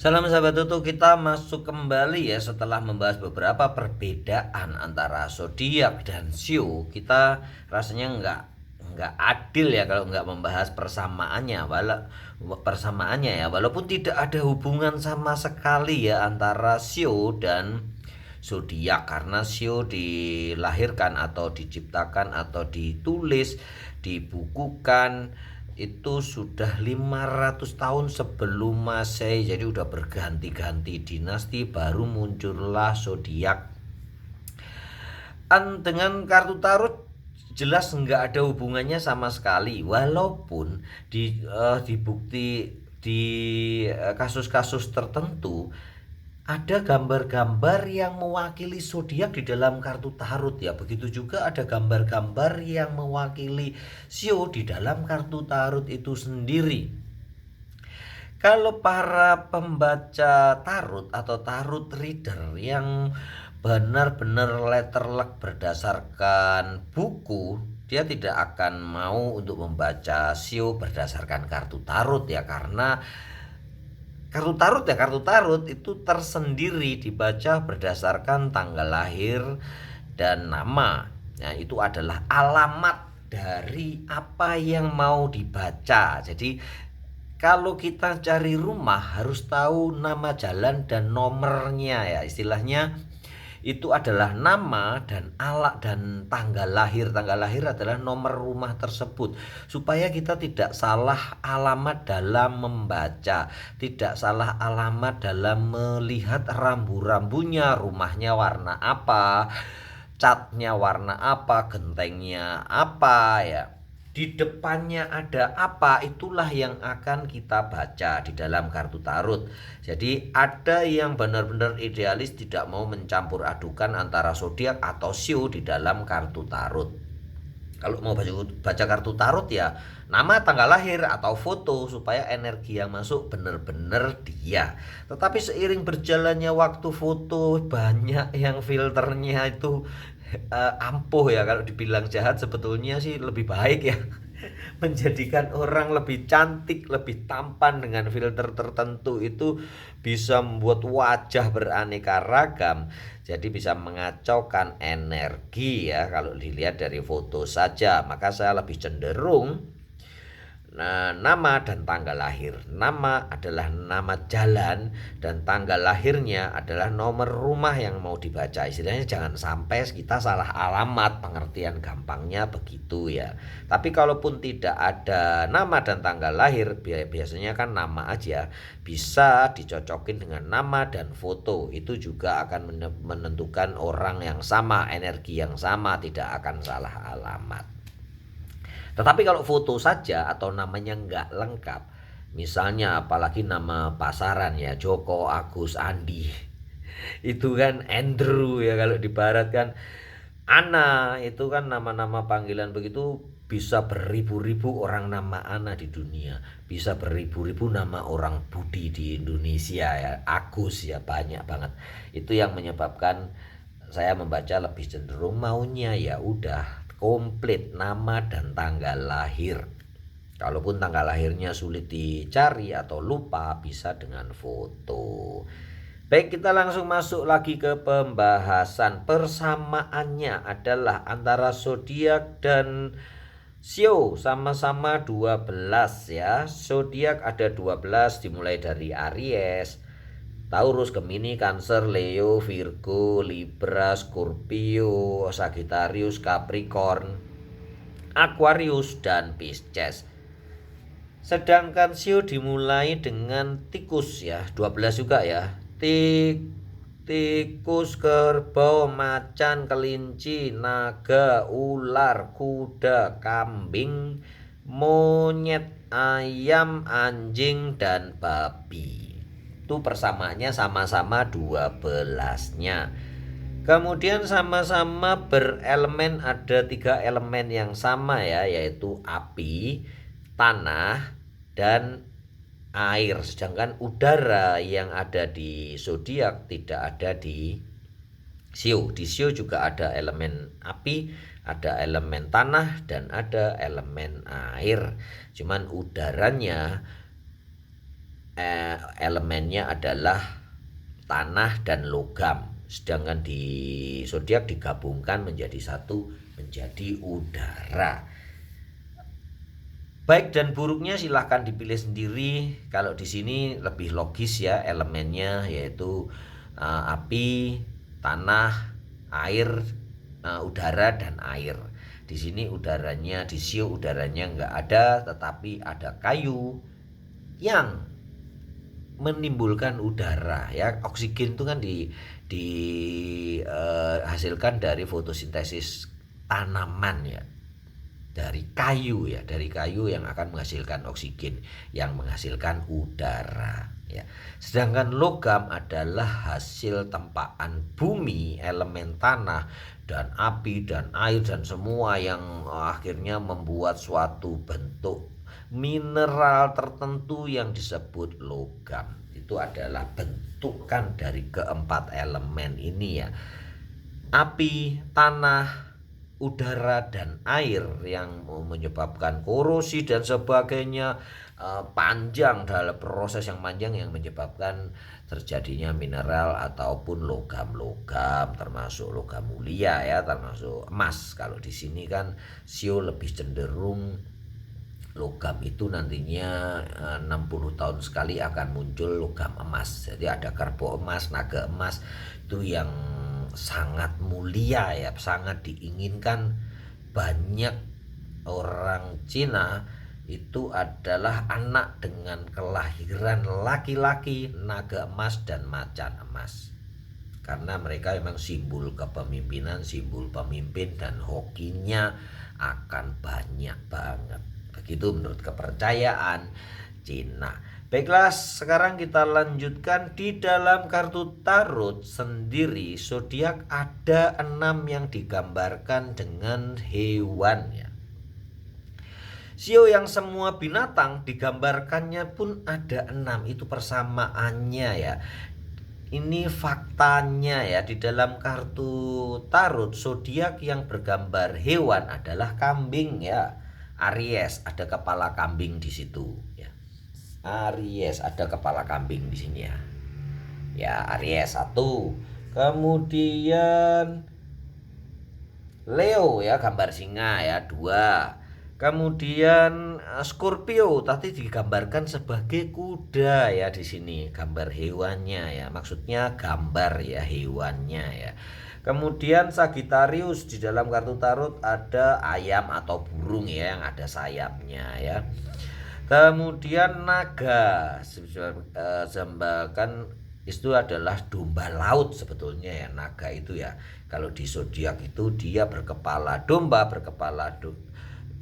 Salam sahabat Tutu, kita masuk kembali ya setelah membahas beberapa perbedaan antara zodiak dan sio. Kita rasanya nggak adil ya kalau nggak membahas persamaannya ya, walaupun tidak ada hubungan sama sekali ya antara sio dan zodiak, karena sio dilahirkan atau diciptakan atau ditulis, dibukukan itu sudah 500 tahun sebelum Masehi. Jadi udah berganti-ganti dinasti baru muncullah zodiak. Dengan kartu tarot jelas nggak ada hubungannya sama sekali, walaupun di kasus-kasus tertentu ada gambar-gambar yang mewakili zodiak di dalam kartu tarot ya. Begitu juga ada gambar-gambar yang mewakili sio di dalam kartu tarot itu sendiri. Kalau para pembaca tarot atau tarot reader yang benar-benar letterlock berdasarkan buku, dia tidak akan mau untuk membaca sio berdasarkan kartu tarot ya, karena kartu tarot itu tersendiri dibaca berdasarkan tanggal lahir dan nama. Nah, itu adalah alamat dari apa yang mau dibaca. Jadi kalau kita cari rumah harus tahu nama jalan dan nomornya ya. Istilahnya itu adalah nama dan dan tanggal lahir. Tanggal lahir adalah nomor rumah tersebut, supaya kita tidak salah alamat dalam membaca, tidak salah alamat dalam melihat rambu-rambunya, rumahnya warna apa, catnya warna apa, gentengnya apa ya, di depannya ada apa, itulah yang akan kita baca di dalam kartu tarot. Jadi ada yang benar-benar idealis tidak mau mencampur adukan antara zodiak atau sio di dalam kartu tarot. Kalau mau baca kartu tarot ya nama, tanggal lahir atau foto, supaya energi yang masuk benar-benar dia. Tetapi seiring berjalannya waktu, foto banyak yang filternya itu ampuh ya. Kalau dibilang jahat sebetulnya sih lebih baik ya. Menjadikan orang lebih cantik, lebih tampan dengan filter tertentu itu bisa membuat wajah beraneka ragam. Jadi bisa mengacaukan energi ya kalau dilihat dari foto saja. Maka saya lebih cenderung nama dan tanggal lahir. Nama adalah nama jalan dan tanggal lahirnya adalah nomor rumah yang mau dibaca. Istilahnya jangan sampai kita salah alamat, pengertian gampangnya begitu ya. Tapi kalaupun tidak ada nama dan tanggal lahir, biasanya kan nama aja, bisa dicocokin dengan nama dan foto. Itu juga akan menentukan orang yang sama, energi yang sama, tidak akan salah alamat. Tetapi kalau foto saja atau namanya nggak lengkap, misalnya apalagi nama pasaran ya, Joko, Agus, Andi, itu kan Andrew ya, kalau di barat kan Ana, itu kan nama-nama panggilan begitu. Bisa beribu-ribu orang nama Ana di dunia, bisa beribu-ribu nama orang Budi di Indonesia ya, Agus ya, banyak banget. Itu yang menyebabkan saya membaca lebih cenderung maunya ya udah komplit nama dan tanggal lahir. Kalaupun tanggal lahirnya sulit dicari atau lupa, bisa dengan foto. Baik, kita langsung masuk lagi ke pembahasan. Persamaannya adalah antara zodiak dan sio sama-sama 12 ya. Zodiak ada 12, dimulai dari Aries, Taurus, Gemini, Cancer, Leo, Virgo, Libra, Scorpio, Sagittarius, Capricorn, Aquarius, dan Pisces. Sedangkan sio dimulai dengan tikus ya, 12 juga ya. Tikus, kerbau, macan, kelinci, naga, ular, kuda, kambing, monyet, ayam, anjing, dan babi. Itu persamaannya sama-sama 12-nya. Kemudian sama-sama berelemen, ada 3 elemen yang sama ya, yaitu api, tanah, dan air. Sedangkan udara yang ada di zodiak tidak ada di sio. Di sio juga ada elemen api, ada elemen tanah, dan ada elemen air. Cuman udaranya elemennya adalah tanah dan logam, sedangkan di zodiak digabungkan menjadi satu, menjadi udara. Baik dan buruknya silahkan dipilih sendiri. Kalau di sini lebih logis ya elemennya, yaitu api, tanah, air, udara dan air. Di sini udaranya, di sio udaranya nggak ada, tetapi ada kayu yang menimbulkan udara ya. Oksigen itu kan dihasilkan dari fotosintesis tanaman ya, dari kayu ya, dari kayu yang akan menghasilkan oksigen yang menghasilkan udara ya. Sedangkan logam adalah hasil tempaan bumi, elemen tanah dan api dan air dan semua yang akhirnya membuat suatu bentuk mineral tertentu yang disebut logam. Itu adalah bentukan dari keempat elemen ini ya. Api, tanah, udara dan air yang menyebabkan korosi dan sebagainya, panjang dalam proses yang panjang yang menyebabkan terjadinya mineral ataupun logam-logam, termasuk logam mulia ya, termasuk emas. Kalau di sini kan sio lebih cenderung logam itu nantinya 60 tahun sekali akan muncul logam emas. Jadi ada karbo emas, naga emas itu yang sangat mulia ya, sangat diinginkan banyak orang Cina. Itu adalah anak dengan kelahiran laki-laki, naga emas dan macan emas, karena mereka memang simbol kepemimpinan, simbol pemimpin, dan hokinya akan banyak banget. Begitu menurut kepercayaan Cina. Baiklah, sekarang kita lanjutkan. Di dalam kartu tarot sendiri, zodiak ada 6 yang digambarkan dengan hewan ya. Sio yang semua binatang digambarkannya pun ada 6, itu persamaannya ya. Ini faktanya ya, di dalam kartu tarot zodiak yang bergambar hewan adalah kambing ya. Aries, ada kepala kambing di situ ya. Aries ada kepala kambing di sini ya. Ya, Aries 1. Kemudian Leo ya, gambar singa ya 2. Kemudian Scorpio tadi digambarkan sebagai kuda ya, di sini gambar hewannya ya. Maksudnya gambar ya hewannya ya. Kemudian Sagittarius, di dalam kartu tarot ada ayam atau burung ya yang ada sayapnya ya. Kemudian naga, kan itu adalah domba laut sebetulnya ya, naga itu ya. Kalau di zodiak itu dia berkepala domba,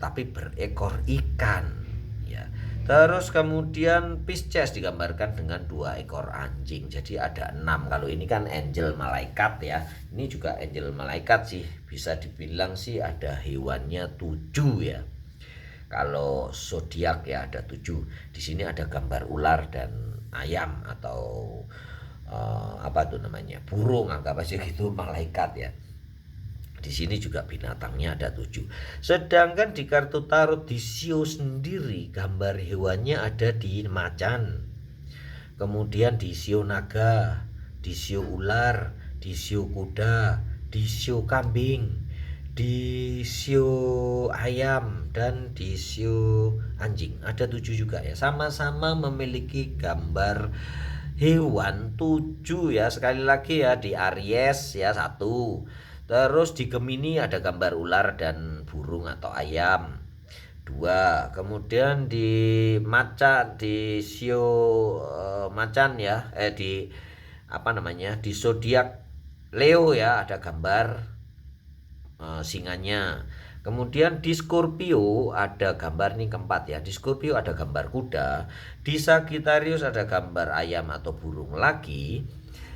tapi berekor ikan ya. Terus kemudian Pisces digambarkan dengan 2 ekor anjing. Jadi ada 6. Kalau ini kan angel malaikat ya. Ini juga angel malaikat sih. Bisa dibilang sih ada hewannya 7 ya. Kalau zodiak ya ada 7. Di sini ada gambar ular dan ayam atau apa tuh namanya? Burung, anggap aja gitu, malaikat ya. Di sini juga binatangnya ada 7. Sedangkan di kartu tarot di sio sendiri gambar hewannya ada di macan. Kemudian di sio naga, di sio ular, di sio kuda, di sio kambing, di sio ayam, dan di sio anjing. Ada 7 juga ya. Sama-sama memiliki gambar hewan 7 ya. Sekali lagi ya, di Aries ya 1. Terus di Gemini ada gambar ular dan burung atau ayam 2. Kemudian di macan, di sio macan ya, di apa namanya, di zodiak Leo ya ada gambar singanya. Kemudian di Scorpio ada gambar, nih keempat ya, di Scorpio ada gambar kuda. Di Sagittarius ada gambar ayam atau burung lagi.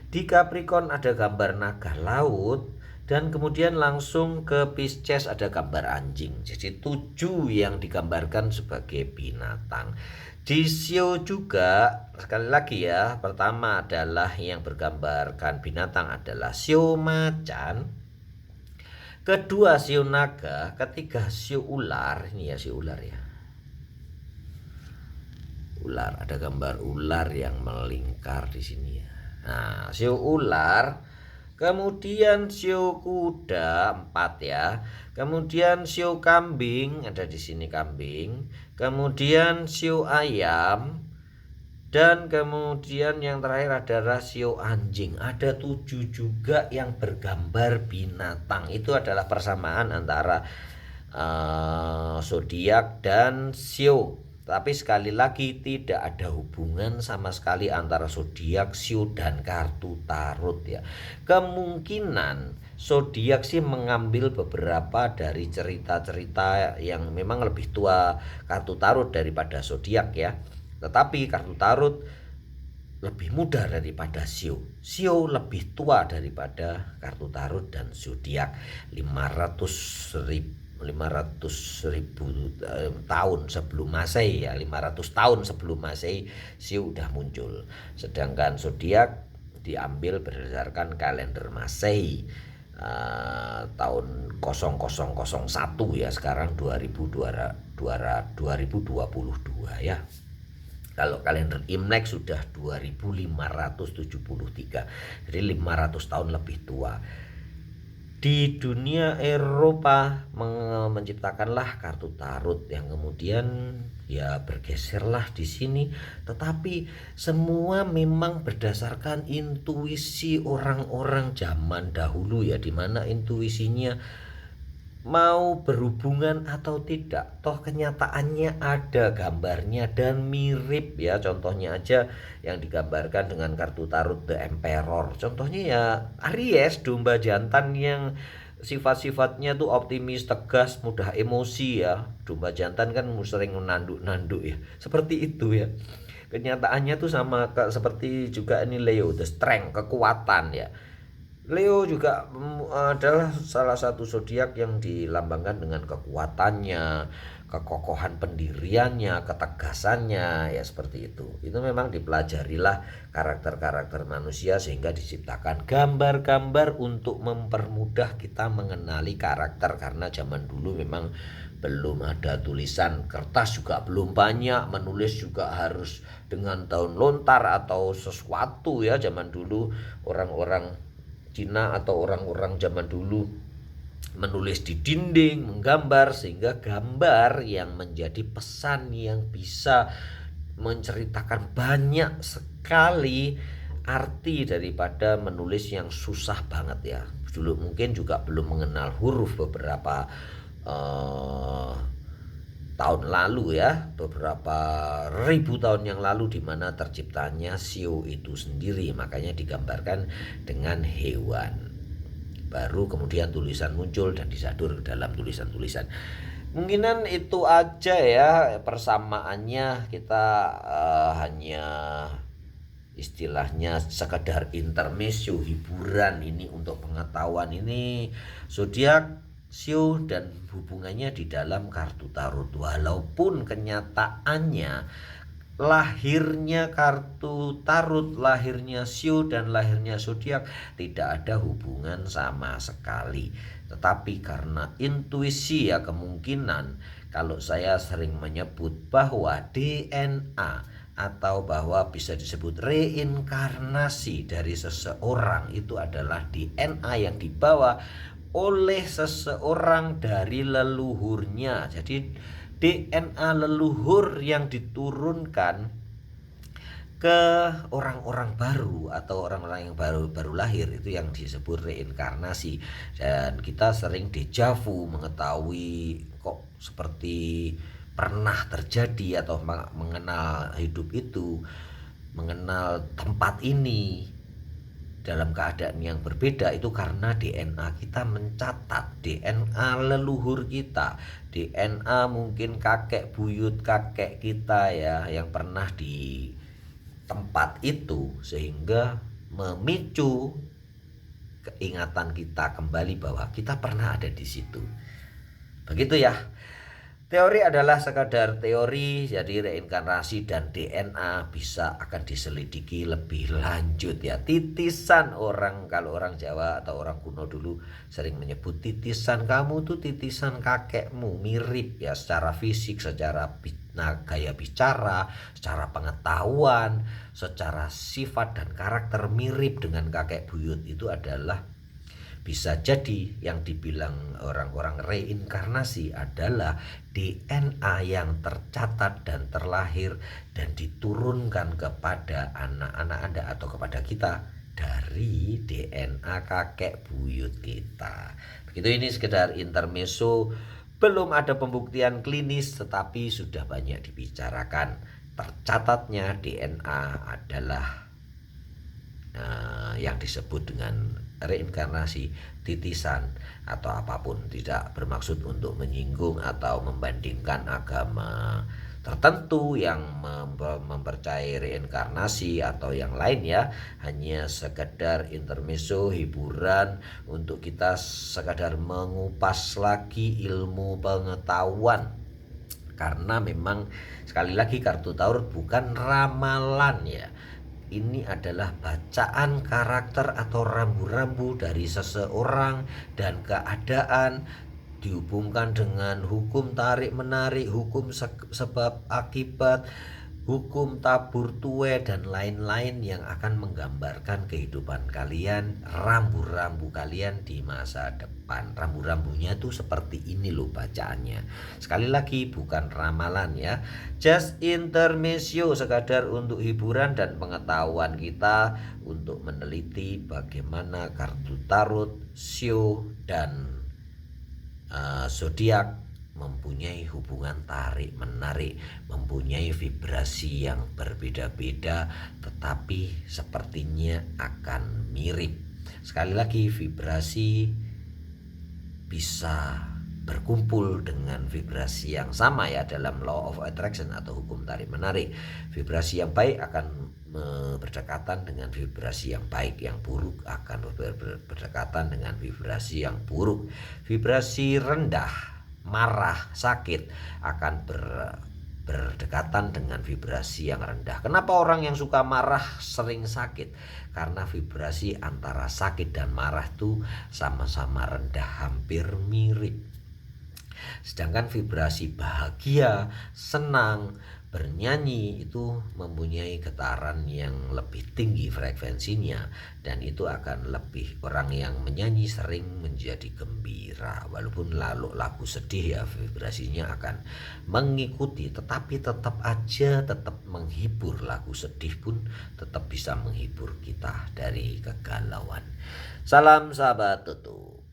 Di Capricorn ada gambar naga laut. Dan kemudian langsung ke Pisces ada gambar anjing. Jadi 7 yang digambarkan sebagai binatang. Di sio juga sekali lagi ya, pertama adalah yang bergambarkan binatang adalah sio macan, kedua sio naga, ketiga sio ular. Ini ya sio ular ya. ular, ada gambar ular yang melingkar di sini ya. Nah, sio ular, kemudian sio kuda 4 ya. Kemudian sio kambing, ada di sini kambing. Kemudian sio ayam, dan kemudian yang terakhir adalah sio anjing. Ada 7 juga yang bergambar binatang. Itu adalah persamaan antara zodiak dan sio. Tapi sekali lagi tidak ada hubungan sama sekali antara zodiak, sio dan kartu tarot ya. Kemungkinan zodiak sih mengambil beberapa dari cerita-cerita yang memang lebih tua kartu tarot daripada zodiak ya. Tetapi kartu tarot lebih mudah daripada sio. Sio lebih tua daripada kartu tarot dan zodiak. 500.000 tahun sebelum Masehi ya, 500 tahun sebelum Masehi sio udah muncul. Sedangkan zodiak diambil berdasarkan kalender Masehi tahun 0001 ya, sekarang 2022 ya. Kalau kalender Imlek sudah 2573, jadi 500 tahun lebih tua. Di dunia Eropa menciptakanlah kartu tarot yang kemudian ya bergeserlah di sini, tetapi semua memang berdasarkan intuisi orang-orang zaman dahulu ya, dimana intuisinya mau berhubungan atau tidak, toh kenyataannya ada gambarnya dan mirip ya. Contohnya aja yang digambarkan dengan kartu tarot The Emperor, contohnya ya Aries, domba jantan yang sifat-sifatnya tuh optimis, tegas, mudah emosi ya. Domba jantan kan sering menanduk-nanduk ya, seperti itu ya. Kenyataannya tuh sama seperti juga ini Leo, the strength, kekuatan ya. Leo juga adalah salah satu zodiak yang dilambangkan dengan kekuatannya, kekokohan pendiriannya, ketegasannya ya, seperti itu. Itu memang dipelajarilah karakter-karakter manusia sehingga diciptakan gambar-gambar untuk mempermudah kita mengenali karakter, karena zaman dulu memang belum ada tulisan, kertas juga belum banyak, menulis juga harus dengan daun lontar atau sesuatu ya. Zaman dulu orang-orang Cina atau orang-orang zaman dulu menulis di dinding, menggambar, sehingga gambar yang menjadi pesan yang bisa menceritakan banyak sekali arti daripada menulis yang susah banget ya. Dulu mungkin juga belum mengenal huruf beberapa tahun lalu ya, beberapa ribu tahun yang lalu, di mana terciptanya sio itu sendiri, makanya digambarkan dengan hewan. Baru kemudian tulisan muncul dan disadur dalam tulisan-tulisan. Mungkinan itu aja ya persamaannya, kita hanya istilahnya sekedar intermezzo, hiburan ini untuk pengetahuan ini zodiak, sio dan hubungannya di dalam kartu tarot. Walaupun kenyataannya lahirnya kartu tarot, lahirnya sio dan lahirnya zodiak tidak ada hubungan sama sekali. Tetapi karena intuisi ya, kemungkinan kalau saya sering menyebut bahwa DNA atau bahwa bisa disebut reinkarnasi dari seseorang itu adalah DNA yang dibawa oleh seseorang dari leluhurnya. Jadi DNA leluhur yang diturunkan ke orang-orang baru atau orang-orang yang baru lahir, itu yang disebut reinkarnasi. Dan kita sering dejavu, mengetahui kok seperti pernah terjadi atau mengenal hidup itu, mengenal tempat ini dalam keadaan yang berbeda, itu karena DNA kita mencatat, DNA leluhur kita, DNA mungkin kakek buyut kakek kita ya yang pernah di tempat itu, sehingga memicu keingatan kita kembali bahwa kita pernah ada di situ. Begitu ya. Teori adalah sekadar teori, jadi reinkarnasi dan DNA bisa akan diselidiki lebih lanjut ya. Titisan orang, kalau orang Jawa atau orang kuno dulu sering menyebut titisan kamu tuh titisan kakekmu, mirip ya secara fisik, secara Nah, gaya bicara, secara pengetahuan, secara sifat dan karakter mirip dengan kakek buyut itu adalah bisa jadi yang dibilang orang-orang reinkarnasi adalah DNA yang tercatat dan terlahir dan diturunkan kepada anak-anak Anda atau kepada kita dari DNA kakek buyut kita. Begitu, ini sekedar intermezzo, belum ada pembuktian klinis tetapi sudah banyak dibicarakan. Tercatatnya DNA adalah yang disebut dengan reinkarnasi, titisan atau apapun, tidak bermaksud untuk menyinggung atau membandingkan agama tertentu yang mempercayai reinkarnasi atau yang lain ya, hanya sekedar intermezzo hiburan untuk kita sekadar mengupas lagi ilmu pengetahuan. Karena memang sekali lagi kartu Taurus bukan ramalan ya. Ini adalah bacaan karakter atau rambu-rambu dari seseorang dan keadaan, dihubungkan dengan hukum tarik-menarik, hukum sebab akibat, hukum tabur tuai dan lain-lain yang akan menggambarkan kehidupan kalian, rambu-rambu kalian di masa depan. Rambu-rambunya tuh seperti ini loh bacaannya. Sekali lagi bukan ramalan ya, just intermezzo, sekadar untuk hiburan dan pengetahuan kita untuk meneliti bagaimana kartu tarot, sio dan zodiak mempunyai hubungan tarik menarik, mempunyai vibrasi yang berbeda-beda tetapi sepertinya akan mirip. Sekali lagi, vibrasi bisa berkumpul dengan vibrasi yang sama ya dalam law of attraction atau hukum tarik menarik. Vibrasi yang baik akan berdekatan dengan vibrasi yang baik, yang buruk akan berdekatan dengan vibrasi yang buruk. Vibrasi rendah, marah, sakit akan berdekatan dengan vibrasi yang rendah. Kenapa orang yang suka marah sering sakit? Karena vibrasi antara sakit dan marah itu sama-sama rendah, hampir mirip. Sedangkan vibrasi bahagia, senang, bernyanyi itu mempunyai getaran yang lebih tinggi frekuensinya, dan itu akan lebih, orang yang menyanyi sering menjadi gembira. Walaupun lagu sedih ya, vibrasinya akan mengikuti, tetapi tetap aja tetap menghibur. Lagu sedih pun tetap bisa menghibur kita dari kegalauan. Salam sahabat tutu.